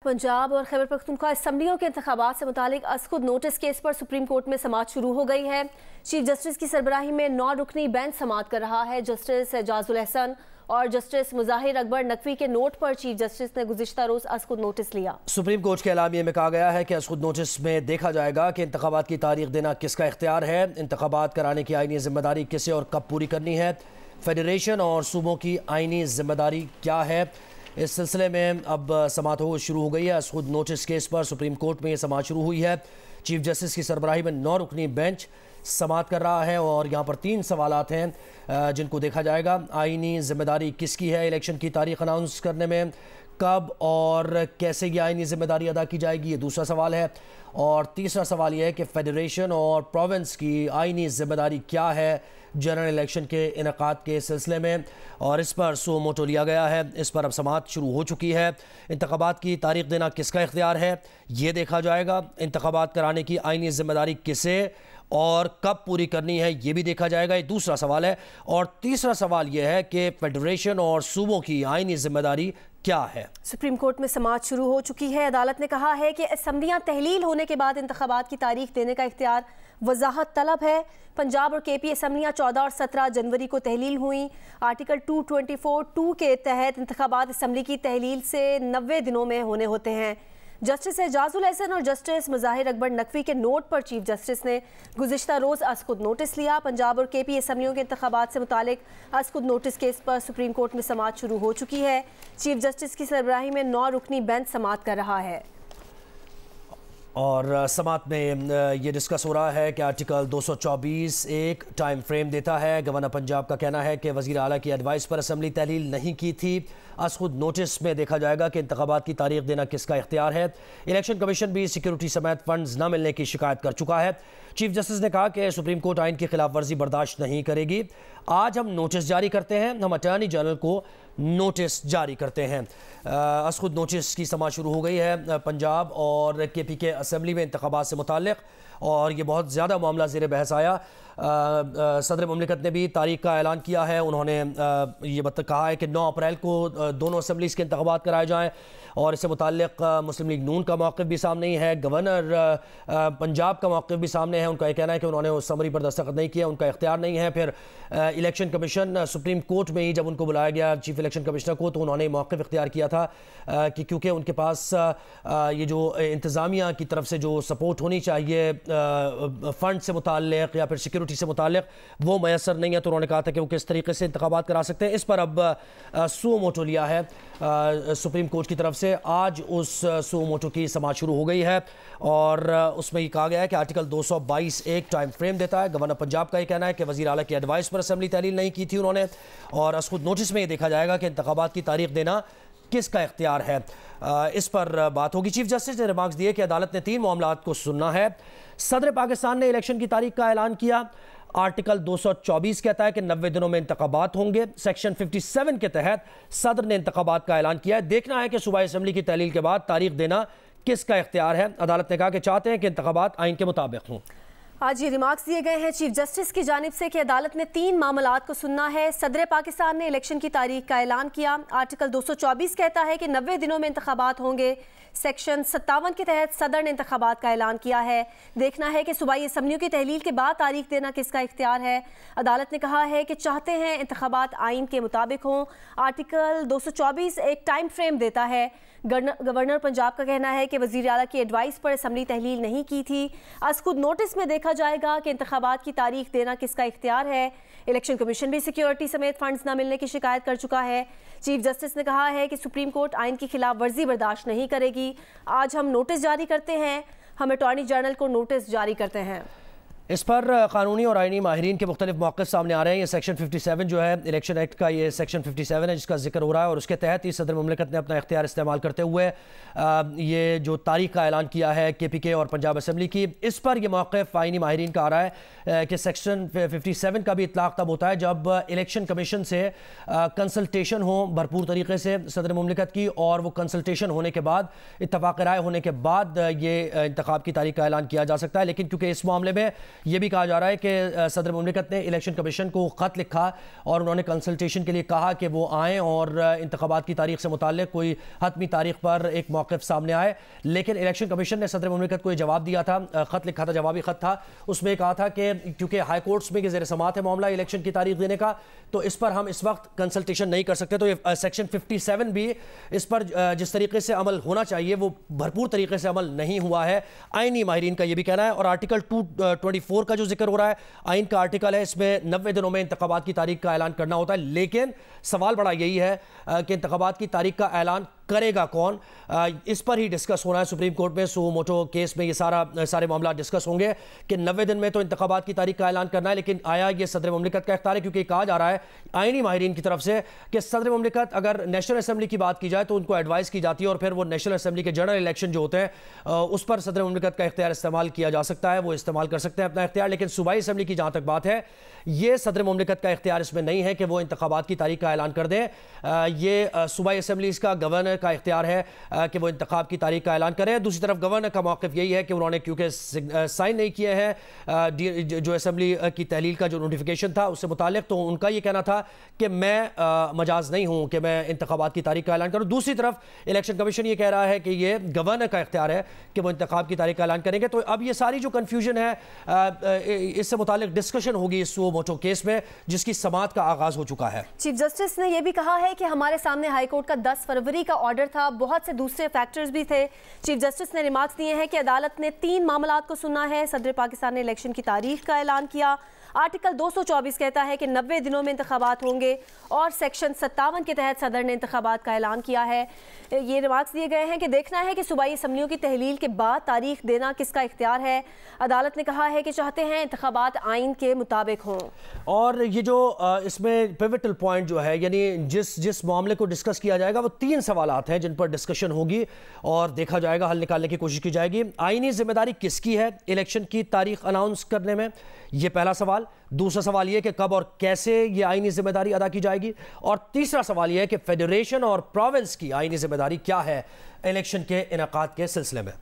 पंजाब और खैबर पख्तूनख्वा असम्बलियों के इंतखाबात से मुतालिक असखुद नोटिस केस पर सुप्रीम कोर्ट में समाअत शुरू हो गई है। चीफ जस्टिस की सरबराही में 9 रुकनी बेंच समाअत कर रहा है। जस्टिस एजाजुल एहसन और जस्टिस मुजाहिर अकबर नकवी के नोट पर चीफ जस्टिस ने गुज़िश्ता रोज असखुद नोटिस लिया। सुप्रीम कोर्ट के एलामिये में कहा गया है कि असखुद नोटिस में देखा जाएगा कि इंतखाबात की तारीख देना किसका इख्तियार है, इंतखाबात कराने की आईनी जिम्मेदारी किसे और कब पूरी करनी है, फेडरेशन और सूबों की आईनी जिम्मेदारी क्या है। इस सिलसिले में अब समाअत शुरू हो गई है। असखुद नोटिस केस पर सुप्रीम कोर्ट में ये समाअत शुरू हुई है। चीफ जस्टिस की सरबराही में 9 रुकनी बेंच समाअत कर रहा है और यहाँ पर 3 सवालात हैं जिनको देखा जाएगा। आईनी जिम्मेदारी किसकी है इलेक्शन की तारीख अनाउंस करने में, कब और कैसे ये आईनी जिम्मेदारी अदा की जाएगी, ये दूसरा सवाल है। और तीसरा सवाल ये है कि फेडरेशन और प्रोविंस की आईनी जिम्मेदारी क्या है जनरल इलेक्शन के इनेकाद के सिलसिले में, और इस पर सो मोटो लिया गया है। इस पर अब समाअत शुरू हो चुकी है। इंतखाबात की तारीख देना किसका इख्तियार है ये देखा जाएगा। इंतखाबात कराने की आईनी जिम्मेदारी किसे और कब पूरी करनी है ये भी देखा जाएगा, ये दूसरा सवाल है। और तीसरा सवाल यह है कि फेडरेशन और सूबों की आईनी जिम्मेदारी क्या है। सुप्रीम कोर्ट में समाअत शुरू हो चुकी है। अदालत ने कहा है कि असम्बलियां तहलील होने के बाद इंतखाबात की तारीख देने का इख्तियार वजाहत तलब है। पंजाब और केपी असम्बलियां 14 और 17 जनवरी को तहलील हुई। आर्टिकल 224(2) के तहत इंतखाबात असम्बली की तहलील से 90 दिनों में होने होते हैं। जस्टिस एजाजुल एहसन और जस्टिस मुजाहिर अकबर नकवी के नोट पर चीफ जस्टिस ने गुज़िश्ता रोज़ असखुद नोटिस लिया। पंजाब और केपी असम्बलियों के इंतखाबात से मुतालिक असखुद नोटिस केस पर सुप्रीम कोर्ट में समाअत शुरू हो चुकी है। चीफ जस्टिस की सरबराही में 9 रुकनी बेंच समाअत कर रहा है और समाअत में ये डिस्कस हो रहा है कि आर्टिकल 224 एक टाइम फ्रेम देता है। गवर्नर पंजाब का कहना है कि वज़ीर आला की एडवाइस पर असम्बली तहलील नहीं की थी। असखुद नोटिस में देखा जाएगा कि इंतखाबात की तारीख देना किसका इख्तियार है। इलेक्शन कमीशन भी सिक्योरिटी समेत फंड्स न मिलने की शिकायत कर चुका है। चीफ जस्टिस ने कहा कि सुप्रीम कोर्ट आइन की खिलाफ वर्जी बर्दाश्त नहीं करेगी। आज हम नोटिस जारी करते हैं, हम अटॉर्नी जनरल को नोटिस जारी करते हैं। असखुद नोटिस की समाअत शुरू हो गई है पंजाब और केपी के असम्बली में इंतखाबात से मुताल्लिक़, और ये बहुत ज़्यादा मामला ज़ेर बहस आया। सदर मुमलिकत ने भी तारीख का ऐलान किया है। उन्होंने ये कहा है कि 9 अप्रैल को दोनों असम्बलीज़ के इंतखाबात कराए जाएँ, और इससे मुताल्लिक़ मुस्लिम लीग नून का मौक़िफ़ भी सामने ही है, गवर्नर पंजाब का मौक़िफ़ भी सामने है। उनका यह कहना है कि उन्होंने उस समरी पर दस्तखत नहीं किया, उनका इख्तियार नहीं है। फिर इलेक्शन कमीशन सुप्रीम कोर्ट में ही जब उनको बुलाया गया चीफ इलेक्शन कमिश्नर को, तो उन्होंने मौक़िफ़ इख्तियार किया था कि क्योंकि उनके पास ये जो इंतज़ामिया की तरफ से जो सपोर्ट होनी चाहिए फ़ंड से मुताल्लिक़ या फिर सिक्योरिटी से मुताल्लिक़ वो मैसर नहीं है, तो उन्होंने कहा था कि वो किस तरीके से इंतखाबात करा सकते हैं। इस पर अब सो मोटो लिया है सुप्रीम कोर्ट की तरफ से। आज उस सो मोटो की समाअत शुरू हो गई है और उसमें ये कहा गया है कि आर्टिकल 222 एक टाइम फ्रेम देता है। गवर्नर पंजाब का ये कहना है कि वज़ीर आला की एडवाइस पर असम्बली तहलील नहीं की थी उन्होंने, और असखुद नोटिस में ये देखा जाएगा कि इंतखाबात की तारीख देना किसका इख्तियार है। इस पर बात होगी। चीफ जस्टिस ने रिमार्क्स दिए कि अदालत ने 3 मामलात को सुनना है। सदर पाकिस्तान ने इलेक्शन की तारीख का ऐलान किया। आर्टिकल 224 कहता है कि 90 दिनों में इंतखाबात होंगे। सेक्शन 57 के तहत सदर ने इंतखाबात का ऐलान किया है। देखना है कि सूबाई असम्बली की तहलील के बाद तारीख देना किसका इख्तियार है। अदालत ने कहा कि चाहते हैं कि इंतखाबात आइन के मुताबिक हों। आज ये रिमार्क्स दिए गए हैं चीफ जस्टिस की जानिब से कि अदालत ने 3 मामलात को सुनना है। सदर पाकिस्तान ने इलेक्शन की तारीख का ऐलान किया। आर्टिकल 224 कहता है कि 90 दिनों में इंतखाबात होंगे। सेक्शन 57 के तहत सदर ने इंतखाबात का ऐलान किया है। देखना है कि सूबाई असम्बलियों की तहलील के बाद तारीख देना किसका इख्तियार है। अदालत ने कहा है कि चाहते हैं इंतखाबात आइन के मुताबिक हों। आर्टिकल 224 एक टाइम फ्रेम देता है। गवर्नर पंजाब का कहना है कि वज़ीर आला की एडवाइस पर असम्बली तहलील नहीं की थी। असखुद नोटिस में देखा जाएगा कि इंतखाबात की तारीख देना किसका इख्तियार है। इलेक्शन कमीशन भी सिक्योरिटी समेत फंड्स न मिलने की शिकायत कर चुका है। चीफ जस्टिस ने कहा है कि सुप्रीम कोर्ट आइन की खिलाफ वर्जी बर्दाश्त नहीं करेगी। आज हम नोटिस जारी करते हैं, हम अटॉर्नी जनरल को नोटिस जारी करते हैं। इस पर कानूनी और आइनी माहिरीन के मुख्तलिफ मौक़िफ़ सामने आ रहे हैं। ये सेक्शन 57 जो है इलेक्शन एक्ट का, ये सेक्शन 57 है जिसका जिक्र हो रहा है, और उसके तहत ही सदर मुमलिकत ने अपना इख्तियार इस्तेमाल करते हुए ये जो तारीख का ऐलान किया है KPK और पंजाब असम्बली की। इस पर यह मौक़िफ़ आइनी माहिरीन का आ रहा है कि सेक्शन 57 का भी इतलाक़ तब होता है जब इलेक्शन कमीशन से कंसल्टेशन हो भरपूर तरीके से सदर मुमलिकत की, और वो कंसल्टेशन होने के बाद इत्तफ़ाक़ राय होने के बाद ये इंतखाब की तारीख का ऐलान किया जा सकता है। लेकिन क्योंकि इस मामले में यह भी कहा जा रहा है कि सदर मुमलिकत ने इलेक्शन कमीशन को ख़त लिखा और उन्होंने कंसल्टेशन के लिए कहा कि वो आएँ और इंतखाबात की तारीख से मुताल्लिक़ कोई हतमी तारीख पर एक मौक़िफ़ सामने आए। लेकिन इलेक्शन कमीशन ने सदर मुमलिकत को ये जवाब दिया था, ख़त लिखा था, जवाबी ख़त था, उसमें कहा था कि क्योंकि हाई कोर्ट्स में ज़ेर समाअत है मामला इलेक्शन की तारीख देने का, तो इस पर हम इस वक्त कंसल्टेशन नहीं कर सकते। तो ये सेक्शन 57 भी इस पर जिस तरीके से अमल होना चाहिए वो भरपूर तरीके से अमल नहीं हुआ है, आईनी माहिरीन का ये भी कहना है। और आर्टिकल 224 का जो जिक्र हो रहा है, आइन का आर्टिकल है, इसमें 90 दिनों में इंतखाबात की तारीख का ऐलान करना होता है। लेकिन सवाल बड़ा यही है कि इंतखाबात की तारीख का ऐलान करेगा कौन, इस पर ही डिस्कस होना है सुप्रीम कोर्ट में। सो मोटो केस में ये सारे मामला डिस्कस होंगे कि 90 दिन में तो इंतखाबात की तारीख का ऐलान करना है, लेकिन आया ये सदर मुमलिकत का इख्तियार है, क्योंकि कहा जा रहा है आईनी माहिरीन की तरफ से कि सदर मुमलिकत अगर नेशनल असम्बली की बात की जाए तो उनको एडवाइस की जाती है और फिर वो नेशनल असम्बली के जनरल इलेक्शन जो होते हैं उस पर सदर मुमलिकत का इख्तियार इस्तेमाल किया जा सकता है, वो इस्तेमाल कर सकते हैं अपना इख्तियार। लेकिन सूबाई असम्बली की जहाँ तक बात है, ये सदर मुमलिकत का इख्तियार इसमें नहीं है कि वो इंतखाबात की तारीख का ऐलान कर दें। ये सूबाई असम्बलीज़ का गवर्नर का इख्तियार है कि वो इंतखाब की तारीख का ऐलान करें। दूसरी तरफ गवर्नर का मौक़िफ़ यही है कि उन्होंने क्योंकि साइन नहीं किए हैं जो असम्बली की तहलील का जो नोटिफिकेशन था उससे मुतालिक, तो उनका ये कहना था कि मैं मजाज नहीं हूँ कि मैं इंतखाबात की तारीख का ऐलान करूँ। दूसरी तरफ इलेक्शन कमीशन ये कह रहा है कि ये गवर्नर का इख्तियार है कि वो इंतखाब की तारीख का ऐलान करेंगे। तो अब ये सारी जो कन्फ्यूजन है इससे मुतालिक डिस्कशन होगी इस मोटो केस में, जिसकी समाअत का आगाज हो चुका है। चीफ जस्टिस ने यह भी कहा है कि हमारे सामने हाईकोर्ट का 10 फरवरी का ऑर्डर था, बहुत से दूसरे फैक्टर्स भी थे। चीफ जस्टिस ने रिमार्क्स दिए हैं कि अदालत ने 3 मामलात को सुना है। सदर पाकिस्तान ने इलेक्शन की तारीख का ऐलान किया, आर्टिकल 224 कहता है कि 90 दिनों में इंतखाबात होंगे और सेक्शन 57 के तहत सदर ने इंतखाबात का ऐलान किया है। ये रिमार्क्स दिए गए हैं कि देखना है कि सूबाई असम्बलियों की तहलील के बाद तारीख देना किसका इख्तियार है। अदालत ने कहा है कि चाहते हैं इंतखाबात आइन के मुताबिक हों। और ये जो इसमें पिवटल पॉइंट जो है, यानी जिस मामले को डिस्कस किया जाएगा वो 3 सवालात हैं जिन पर डिस्कशन होगी और देखा जाएगा, हल निकालने की कोशिश की जाएगी। आइनी जिम्मेदारी किसकी है इलेक्शन की तारीख अनाउंस करने में, ये पहला सवाल। दूसरा सवाल ये कि कब और कैसे ये आइनी जिम्मेदारी अदा की जाएगी, और तीसरा सवाल ये है कि फेडरेशन और प्रोविंस की आइनी जिम्मेदारी क्या है इलेक्शन के इनेकाद के सिलसिले में।